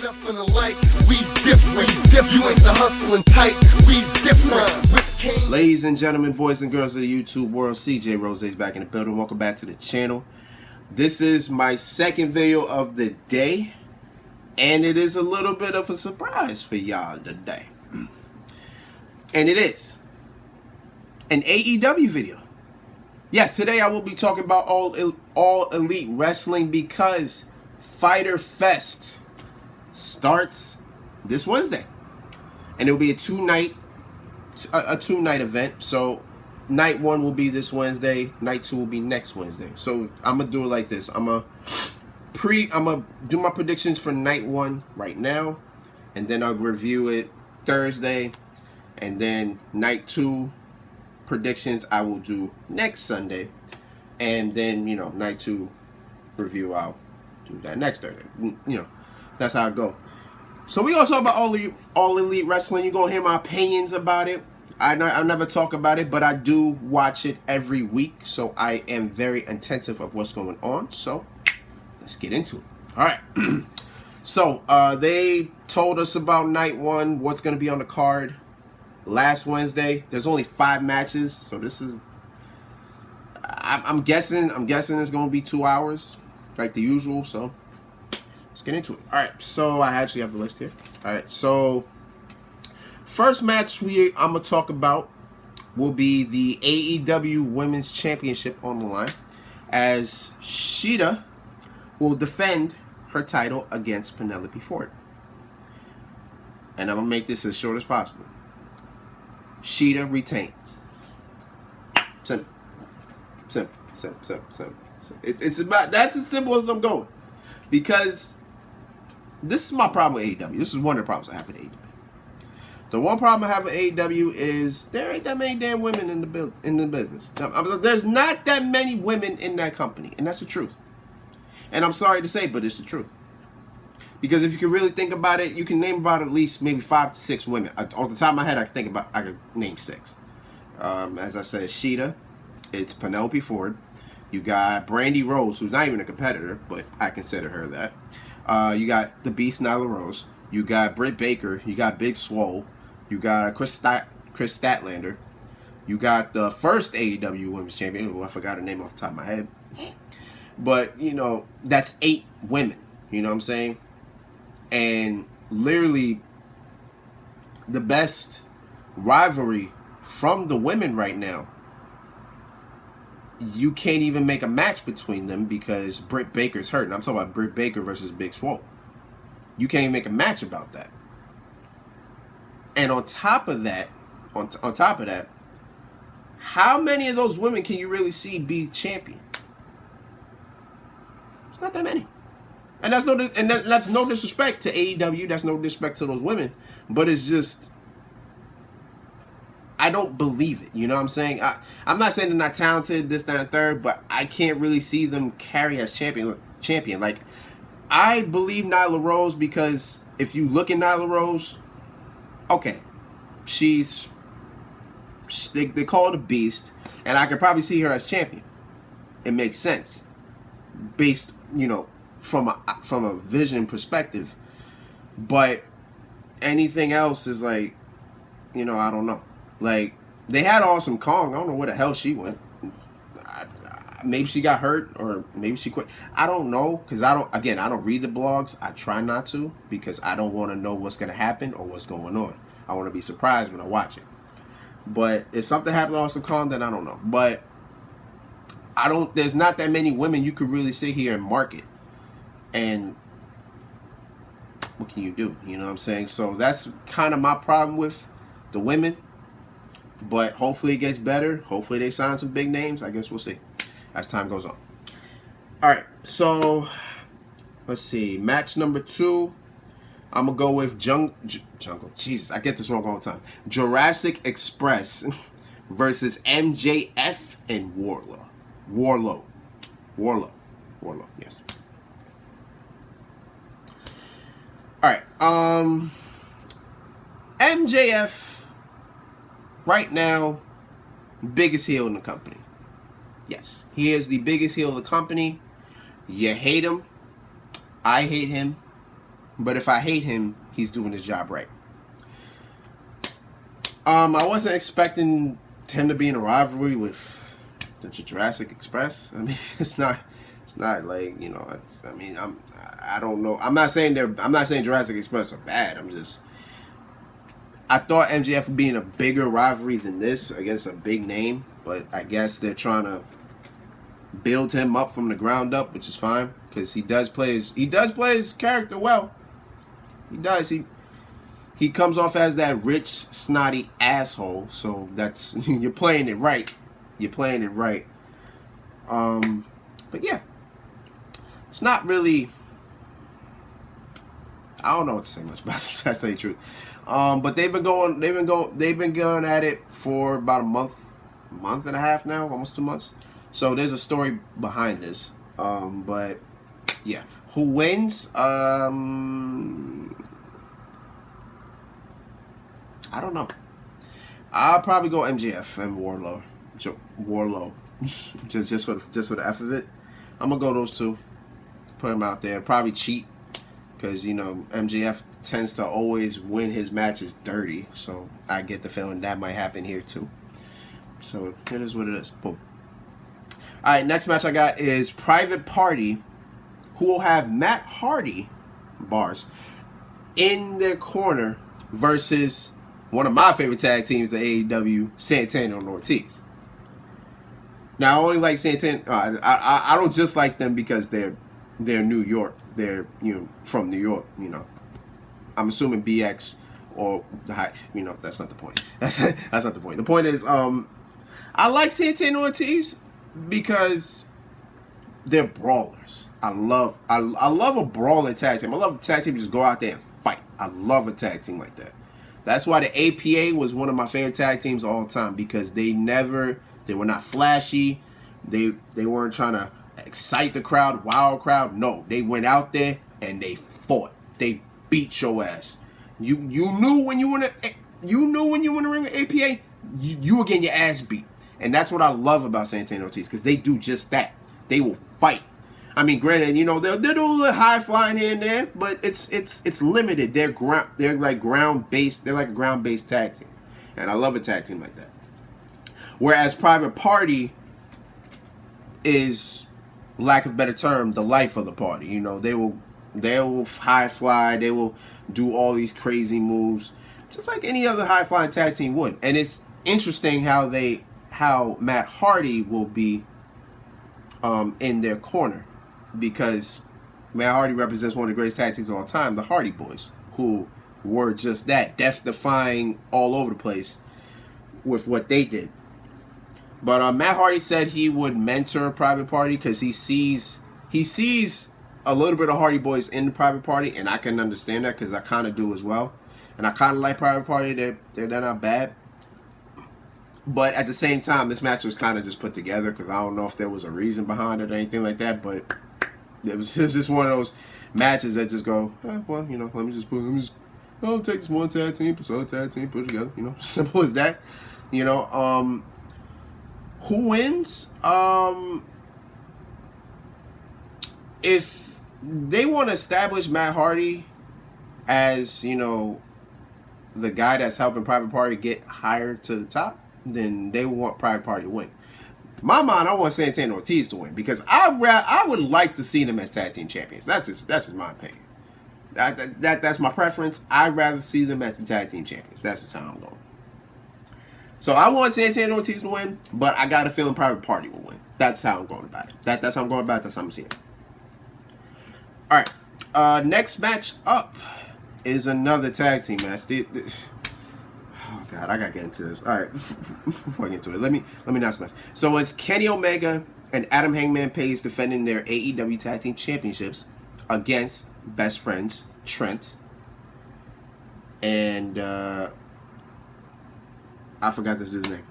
nothing alike. We's different. You ain't the hustling type. We's different. Ladies and gentlemen, boys and girls of the YouTube world, CJ Rose's back in the building. Welcome back to the channel. This is my second video of the day, and it is a little bit of a surprise for y'all today. And it is an AEW video. Yes, today I will be talking about all elite wrestling because Fyter Fest starts this Wednesday, and it will be a two-night event. So night one will be this Wednesday, night two will be next Wednesday. So I'm gonna do it like this. I'm gonna do my predictions for night one right now, and then I'll review it Thursday, and then night two predictions I will do next Sunday, and then night two review I'll do that next Thursday. That's how it go. So we gonna talk about all elite wrestling. You're gonna hear my opinions about it. I never talk about it, but I do watch it every week, so I am very attentive of what's going on. So let's get into it. All right. So they told us about night one, what's gonna be on the card. Last Wednesday, there's only 5 matches, so this is. I'm guessing it's gonna be 2 hours, like the usual. So let's get into it. All right. So I actually have the list here. All right. So first match I'm gonna talk about will be the AEW Women's Championship on the line, as Shida will defend her title against Penelope Ford. And I'm gonna make this as short as possible. Shida retains. Simple. It's about, that's as simple as I'm going. Because this is my problem with AEW. This is one of the problems I have with AEW. The one problem I have with AEW is there ain't that many damn women in the business. There's not that many women in that company, and that's the truth. And I'm sorry to say, but it's the truth. Because if you can really think about it, you can name about at least maybe 5 to 6 women. Off the top of my head, I could name 6. As I said, Shida, it's Penelope Ford. You got Brandy Rose, who's not even a competitor, but I consider her that. You got the Beast Nyla Rose. You got Britt Baker. You got Big Swole. You got Chris Statlander. You got the first AEW Women's Champion. Who I forgot her name off the top of my head. But, that's 8 women. You know what I'm saying? And literally the best rivalry from the women right now, you can't even make a match between them because Britt Baker's hurt. And I'm talking about Britt Baker versus Big Swole. You can't even make a match about that. And on top of that, how many of those women can you really see be champion? It's not that many. And that's no disrespect to AEW. That's no disrespect to those women. But it's just, I don't believe it. You know what I'm saying? I'm not saying they're not talented, this, that, and third, but I can't really see them carry as champion. Like, I believe Nyla Rose because if you look at Nyla Rose, okay, they call it a beast, and I could probably see her as champion. It makes sense, based, from a vision perspective. But anything else is like, I don't know. Like, they had Awesome Kong. I don't know where the hell she went. Maybe she got hurt, or maybe she quit. I don't know, because I don't read the blogs. I try not to, because I don't want to know what's going to happen or what's going on. I want to be surprised when I watch it. But if something happened to Awesome Kong, then I don't know. But there's not that many women you could really sit here and market. And what can you do? You know what I'm saying? So that's kind of my problem with the women. But hopefully it gets better. Hopefully they sign some big names. I guess we'll see as time goes on. All right. So let's see. Match number 2. I'm going to go with Jungle. Jesus, I get this wrong all the time. Jurassic Express versus MJF and Warlow. Yes. All right. MJF right now, biggest heel in the company. Yes, he is the biggest heel of the company. You hate him. I hate him. But if I hate him, he's doing his job right. I wasn't expecting him to be in a rivalry with the Jurassic Express. I mean, it's not like, you know. I don't know. I'm not saying Jurassic Express are bad. I thought MJF would be in a bigger rivalry than this against a big name, but I guess they're trying to build him up from the ground up, which is fine because he does play his character well. He does. He comes off as that rich, snotty asshole. So that's you're playing it right. You're playing it right. But yeah, it's not really. I don't know what to say much about this. That's to tell you the truth. But they've been going at it for about a month and a half now, almost 2 months. So there's a story behind this. But yeah, who wins? I don't know. I'll probably go MJF and Warlow. just for the F of it. I'm gonna go those two. Put them out there. Probably cheat because, you know, MJF tends to always win his matches dirty. So I get the feeling that might happen here too. So it is what it is. Boom. All right, next match I got is Private Party, who will have Matt Hardy, bars, in their corner versus one of my favorite tag teams, the AEW, Santana and Ortiz. Now, I only like Santana. I don't just like them because they're New York. They're, you know, from New York. You know, I'm assuming BX or the high. You know, that's not the point. That's not the point. The point is, I like Santana and Ortiz because they're brawlers. I love a brawling tag team. I love a tag team just go out there and fight. I love a tag team like that. That's why the APA was one of my favorite tag teams of all time because they were not flashy. They weren't trying to excite the crowd, wow the crowd. No, they went out there and they fought. They beat your ass. You knew when you were in the ring with APA, you were getting your ass beat. And that's what I love about Santana and Ortiz because they do just that. They will fight. I mean, granted, you know, they'll do a little high flying here and there, but it's limited. They're like ground based. They're like a ground based tag team, and I love a tag team like that. Whereas Private Party is, lack of a better term, the life of the party. You know, they will high fly. They will do all these crazy moves, just like any other high flying tag team would. And it's interesting how Matt Hardy will be in their corner. Because Matt Hardy represents one of the greatest tag teams of all time, the Hardy Boys, who were just that, death-defying all over the place with what they did. But Matt Hardy said he would mentor Private Party because he sees a little bit of Hardy Boys in the Private Party, and I can understand that because I kind of do as well. And I kind of like Private Party. They're not bad. But at the same time, this match was kind of just put together because I don't know if there was a reason behind it or anything like that, but it was just one of those matches that just go, well, you know, I'll take this one tag team, put this other tag team, put it together, you know, simple as that. You know, who wins? If they want to establish Matt Hardy as, you know, the guy that's helping Private Party get higher to the top, then they want Private Party to win. In my mind, I want Santana and Ortiz to win because I would like to see them as tag team champions. That's just my opinion. That's my preference. I'd rather see them as the tag team champions. That's just how I'm going. So I want Santana and Ortiz to win, but I got a feeling Private Party will win. That's how I'm going about it. That's how I'm going about it. That's how I'm seeing it. All right. Next match up is another tag team match. Oh God, I gotta get into this. All right, before I get into it, let me not smash. So it's Kenny Omega and Adam Hangman Page defending their AEW Tag Team Championships against best friends Trent and I forgot this dude's name.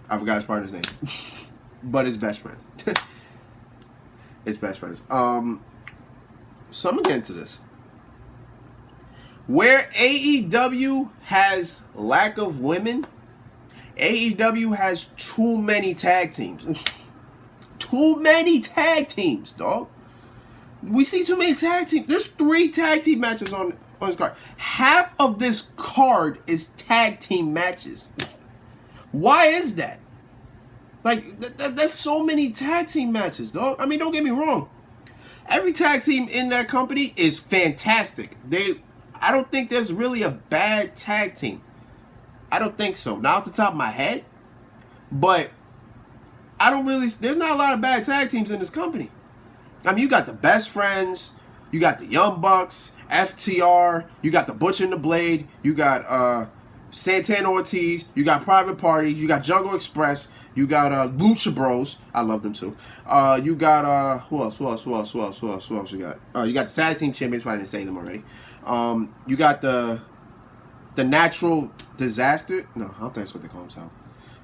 I forgot his partner's name, but it's best friends. It's best friends. So I'm gonna get into this. Where AEW has lack of women, AEW has too many tag teams. Too many tag teams, dog. We see too many tag team. There's 3 tag team matches on this card. Half of this card is tag team matches. Why is that? Like, that's so many tag team matches, dog. I mean, don't get me wrong. Every tag team in that company is fantastic. I don't think there's really a bad tag team. I don't think so. Not off the top of my head. But there's not a lot of bad tag teams in this company. I mean, you got the Best Friends, you got the Young Bucks, FTR, you got the Butcher and the Blade, you got Santana Ortiz, you got Private Party, you got Jungle Express, you got Lucha Bros. I love them too. You got who else you got? You got the Tag Team Champions. If I didn't say them already. You got the Natural Disaster. No, I don't think that's what they call themselves.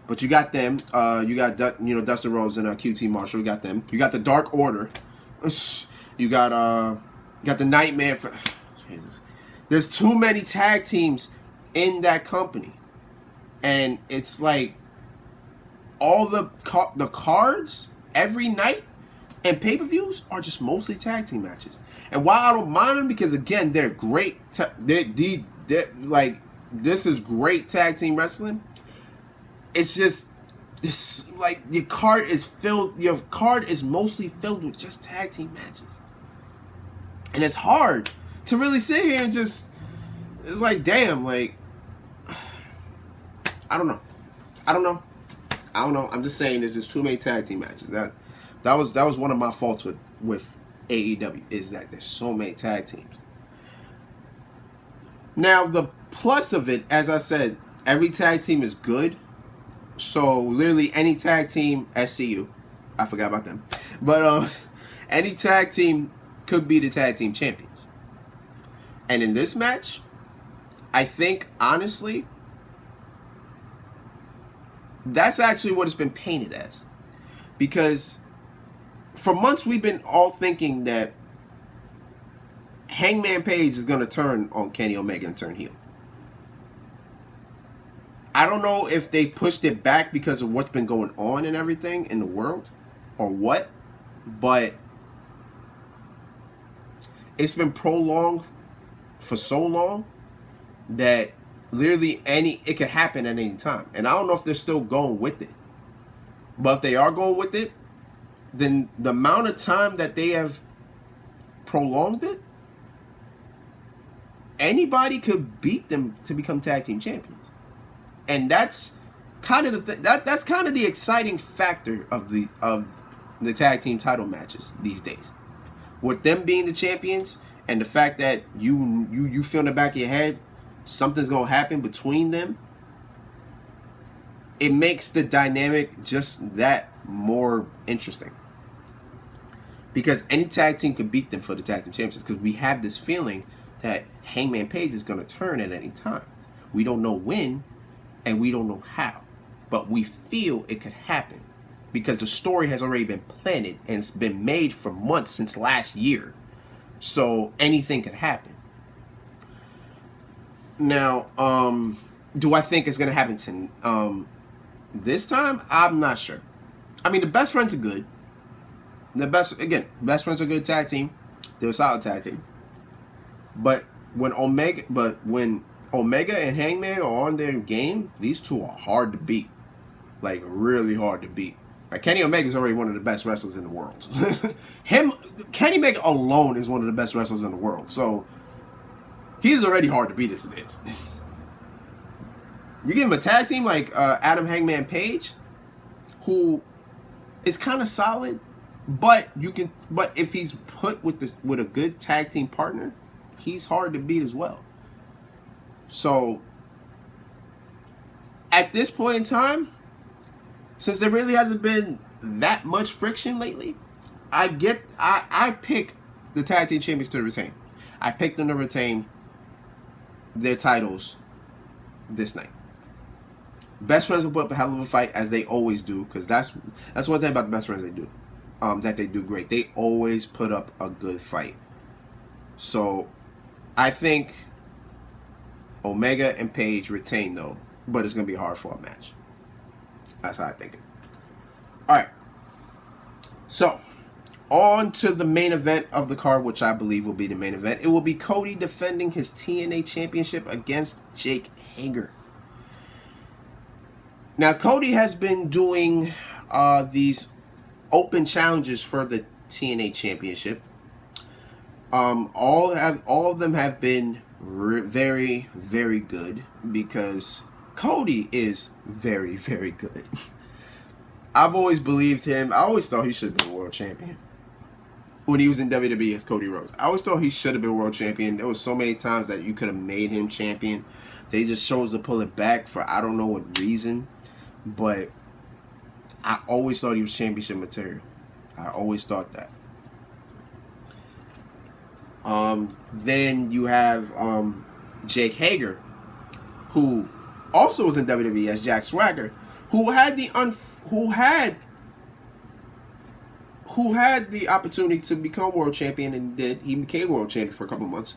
But you got them. You got Dustin Rhodes and QT Marshall. You got them. You got the Dark Order. You got the Nightmare. Jesus. There's too many tag teams in that company, and it's like all the cards every night and pay-per-views are just mostly tag team matches. And while I don't mind them, because again they're great, like this is great tag team wrestling. It's just this, like, your card is mostly filled with just tag team matches, and it's hard to really sit here and just. It's like, damn, like, I don't know. I'm just saying there's just too many tag team matches. That was one of my faults with AEW, is that there's so many tag teams. Now, the plus of it, as I said, every tag team is good. So, literally any tag team, SCU, I forgot about them. But any tag team could be the tag team champions. And in this match, I think, honestly, that's actually what it's been painted as. Because for months we've been all thinking that Hangman Page is going to turn on Kenny Omega and turn heel. I don't know if they pushed it back because of what's been going on and everything in the world or what, but it's been prolonged for so long that literally it could happen at any time. And I don't know if they're still going with it. But if they are going with it, then the amount of time that they have prolonged it, anybody could beat them to become tag team champions. And that's kind of that's kind of the exciting factor of the tag team title matches these days. With them being the champions and the fact that you feel in the back of your head something's gonna happen between them, it makes the dynamic just that more interesting. Because any tag team could beat them for the tag team championships, because we have this feeling that Hangman Page is gonna turn at any time. We don't know when, and we don't know how, but we feel it could happen because the story has already been planted and it's been made for months since last year. So anything could happen. Now, do I think it's gonna happen to this time? I'm not sure. I mean, the Best Friends are good. Best Friends are a good tag team. They're a solid tag team. But when Omega and Hangman are on their game, these two are hard to beat. Like, really hard to beat. Like, Kenny Omega is already one of the best wrestlers in the world. Kenny Omega alone is one of the best wrestlers in the world. So, he's already hard to beat as it is. You give him a tag team like Adam Hangman Page, who is kind of solid, but if he's put with a good tag team partner, he's hard to beat as well. So, at this point in time, since there really hasn't been that much friction lately, I pick the tag team champions to retain. I pick them to retain their titles this night. Best Friends will put up a hell of a fight, as they always do, because that's one thing about the Best Friends they do, that they do great. They always put up a good fight. So, I think Omega and Page retain, though, but it's going to be a hard-fought match. That's how I think it. All right. So, On to the main event of the card, which I believe will be the main event. It will be Cody defending his TNA Championship against Jake Hager. Now, Cody has been doing these open challenges for the TNA Championship. All of them have been very, very good because Cody is very, very good. I've always believed him. I always thought he should have been world champion when he was in WWE as Cody Rhodes. I always thought he should have been world champion. There was so many times that you could have made him champion. They just chose to pull it back for I don't know what reason. But I always thought he was championship material. I always thought that. Then you have Jake Hager, who also was in WWE as Jack Swagger, who had the opportunity to become world champion and did. He became world champion for a couple months.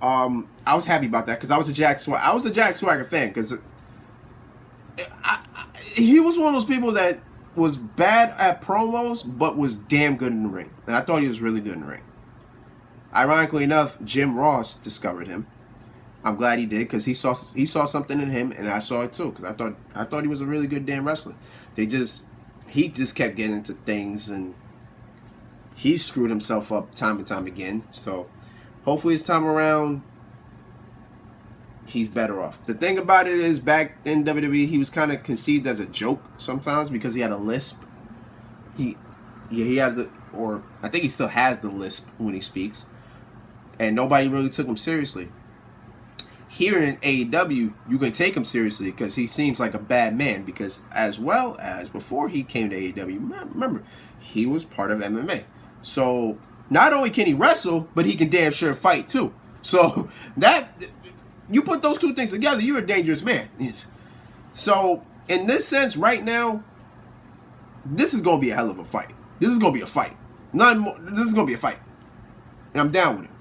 I was happy about that because I was a Jack Swagger fan because he was one of those people that was bad at promos but was damn good in the ring, and I thought he was really good in the ring. Ironically enough, Jim Ross discovered him. I'm glad he did because he saw something in him, and I saw it too because I thought he was a really good damn wrestler. He just kept getting into things and he screwed himself up time and time again. So hopefully this time around he's better off. The thing about it is back in WWE he was kind of conceived as a joke sometimes because he had a lisp. He had I think he still has the lisp when he speaks. And nobody really took him seriously. Here in AEW, you can take him seriously because he seems like a bad man. Because as well as before he came to AEW, remember, he was part of MMA. So not only can he wrestle, but he can damn sure fight too. So that you put those two things together, you're a dangerous man. So in this sense, right now, this is going to be a hell of a fight. This is going to be a fight. None more. This is going to be a fight. And I'm down with it.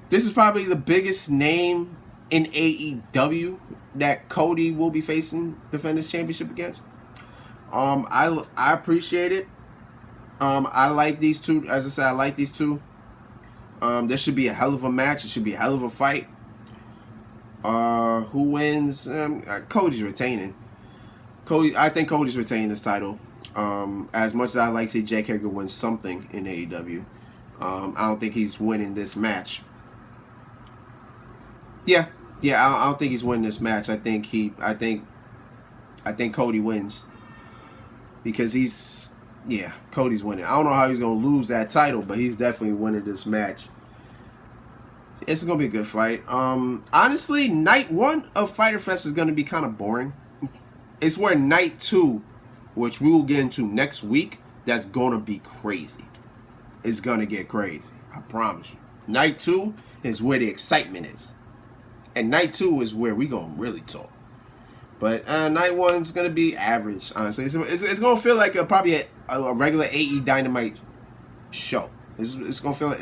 This is probably the biggest name in AEW that Cody will be facing, defend his championship against. I appreciate it. I like these two. As I said, I like these two. This should be a hell of a match. It should be a hell of a fight. Who wins? Cody's retaining. I think Cody's retaining this title. As much as I like to see Jake Hager win something in AEW, I don't think he's winning this match. Yeah, I don't think he's winning this match. I think Cody wins because Cody's winning. I don't know how he's gonna lose that title, but he's definitely winning this match. It's gonna be a good fight. Honestly, night 1 of Fyter Fest is gonna be kind of boring. It's where night 2, which we will get into next week, that's gonna be crazy. It's gonna get crazy. I promise you. Night 2 is where the excitement is. And night 2 is where we gonna really talk. But night 1 is gonna be average, honestly. It's gonna feel like probably a regular AE Dynamite show. It's gonna feel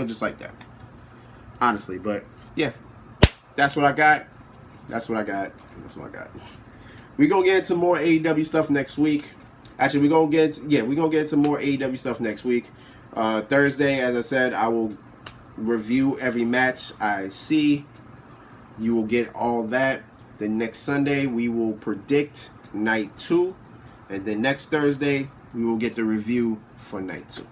just like that, honestly. But yeah, that's what I got. We're gonna get into more AEW stuff next week. Actually, we're gonna get into more AEW stuff next week. Thursday, as I said, I will review every match I see. You will get all that. The next Sunday, we will predict night 2. And then next Thursday, we will get the review for night 2.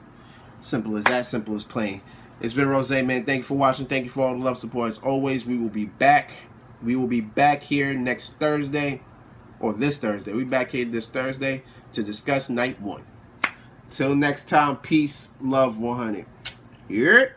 Simple as that, simple as plain. It's been Rose, man. Thank you for watching. Thank you for all the love, support. As always, we will be back. We will be back here next Thursday. Or this Thursday. We'll be back here this Thursday to discuss night 1. Till next time, peace, love, 100. Yeah.